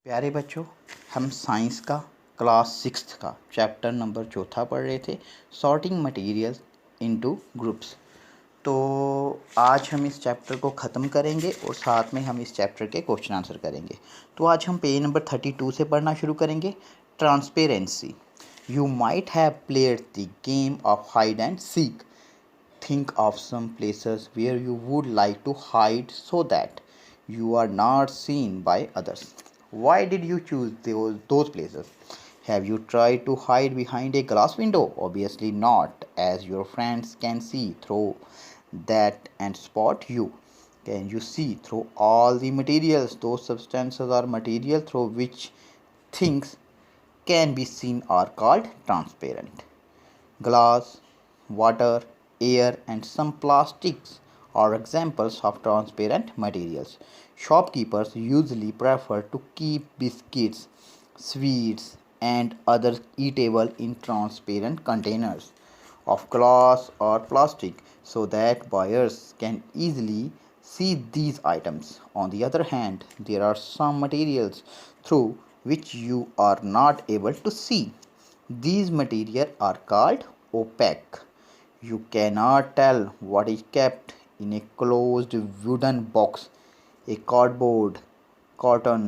प्यारे बच्चों, हम साइंस का क्लास 6 का चैप्टर नंबर 4 पढ़ रहे थे, सॉर्टिंग मटेरियल्स इनटू ग्रुप्स। तो आज हम इस चैप्टर को ख़त्म करेंगे और साथ में हम इस चैप्टर के क्वेश्चन आंसर करेंगे। तो आज हम पेज नंबर 32 से पढ़ना शुरू करेंगे। Transparency. You might have played the game of hide and seek. Think of some places where you would like to hide so that you are not seen by others. Why did you choose those places? Have you tried to hide behind a glass window? Obviously not, as your friends can see through that and spot you. Can you see through all the materials? Those substances or material through which things can be seen are called transparent. Glass, water, air, and some plastics are examples of transparent materials. Shopkeepers usually prefer to keep biscuits, sweets, and other eatable in transparent containers of glass or plastic so that buyers can easily see these items. On the other hand, there are some materials through which you are not able to see. These materials are called opaque. You cannot tell what is kept in a closed wooden box, a cardboard, cotton,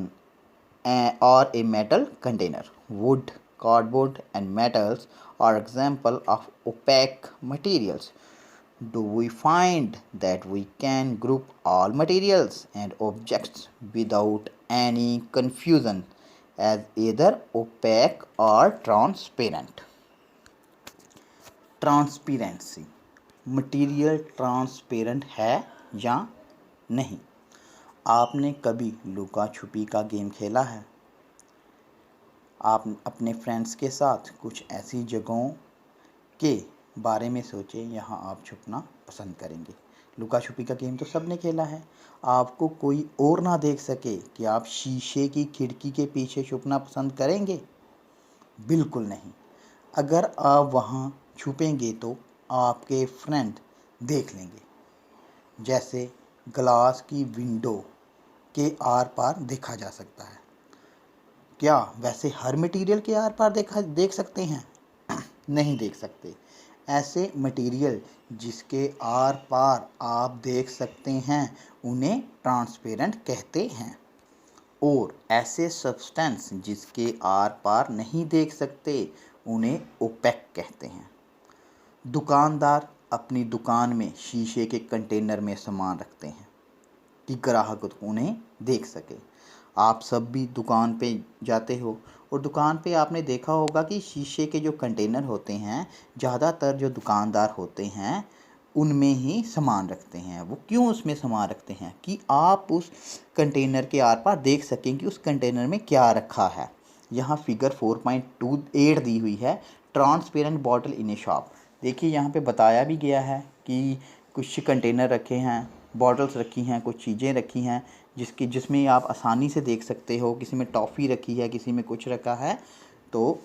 or a metal container. Wood, cardboard, and metals are examples of opaque materials. Do we find that we can group all materials and objects without any confusion as either opaque or transparent? Transparency, material transparent है या नहीं। आपने कभी लुका छुपी का game खेला है? आप अपने फ्रेंड्स के साथ कुछ ऐसी जगहों के बारे में सोचें यहाँ आप छुपना पसंद करेंगे। लुका छुपी का गेम तो सबने खेला है। आपको कोई और ना देख सके कि आप शीशे की खिड़की के पीछे छुपना पसंद करेंगे? बिल्कुल नहीं। अगर आप वहाँ छुपेंगे तो आपके फ्रेंड देख लेंगे। जैसे ग्लास की विंडो के आर पार देखा जा सकता है। क्या वैसे हर मटेरियल के आर पार देख सकते हैं? नहीं देख सकते। ऐसे मटेरियल जिसके आर पार आप देख सकते हैं उन्हें ट्रांसपेरेंट कहते हैं, और ऐसे सब्सटेंस जिसके आर पार नहीं देख सकते उन्हें ओपेक कहते हैं। दुकानदार अपनी दुकान में शीशे के कंटेनर में सामान रखते हैं कि ग्राहक उन्हें देख सके। आप सब भी दुकान पे जाते हो और दुकान पे आपने देखा होगा कि शीशे के जो कंटेनर होते हैं, ज़्यादातर जो दुकानदार होते हैं उनमें ही सामान रखते हैं। वो क्यों उसमें सामान रखते हैं? कि आप उस कंटेनर के आर पार देख सकें कि उस कंटेनर में क्या रखा है। यहाँ फिगर 4.28 दी हुई है, transparent bottle in A shop. देखिए यहाँ पे बताया भी गया है कि कुछ कंटेनर रखे हैं, बॉटल्स रखी हैं, कुछ चीज़ें रखी हैं जिसमें आप आसानी से देख सकते हो। किसी में टॉफ़ी रखी है, किसी में कुछ रखा है, तो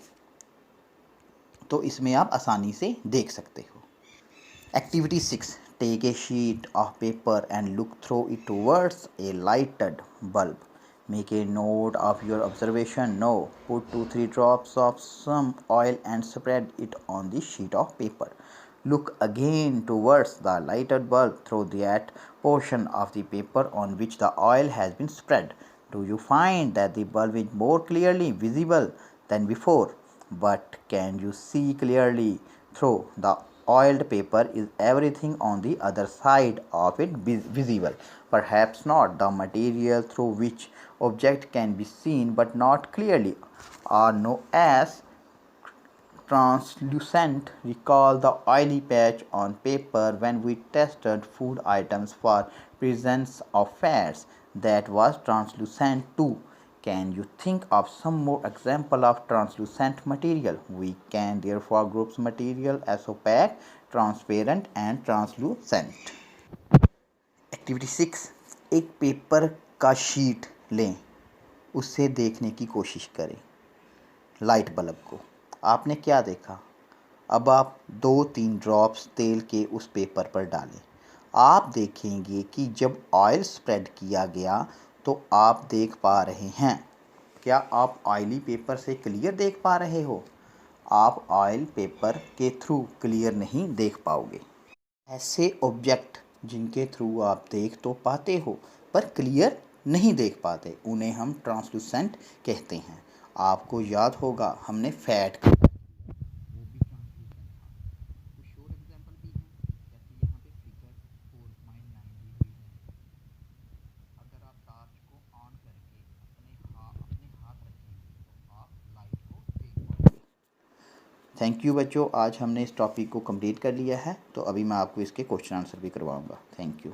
इसमें आप आसानी से देख सकते हो। Activity 6. Take a sheet of paper and look through it towards a lighted bulb. Make a note of your observation. Now, put 2-3 drops of some oil and spread it on the sheet of paper. Look again towards the lighted bulb through that portion of the paper on which the oil has been spread. Do you find that the bulb is more clearly visible than before? But can you see clearly through the oiled paper? Is everything on the other side of it visible? Perhaps not. The material through which object can be seen but not clearly are known as translucent. Recall the oily patch on paper when we tested food items for presence of fats. That was translucent too. Can you think of some more example of translucent material? We can therefore group material as opaque, transparent and translucent. Activity 6. एक paper का sheet लें, उससे देखने की कोशिश करें light bulb को। आपने क्या देखा? अब आप 2-3 ड्रॉप्स तेल के उस पेपर पर डालें। आप देखेंगे कि जब ऑयल स्प्रेड किया गया तो आप देख पा रहे हैं क्या आप ऑयली पेपर से क्लियर देख पा रहे हो? आप ऑयल पेपर के थ्रू क्लियर नहीं देख पाओगे। ऐसे ऑब्जेक्ट जिनके थ्रू आप देख तो पाते हो पर क्लियर नहीं देख पाते, उन्हें हम ट्रांसलूसेंट कहते हैं। आपको याद होगा हमने फैट का वो भी ट्रांसलूसेंट था। कुछ और एग्जांपल भी हैं, जैसे यहाँ पे फिगर 4.9 दी हुई है। अगर आप टॉर्च को ऑन करके अपने हाथ रखेंगे तो आप लाइट को देख पाओगे। थैंक यू बच्चों, आज हमने इस टॉपिक को कंप्लीट कर लिया है, तो अभी मैं आपको इसके क्वेश्चन आंसर भी करवाऊंगा। Thank you.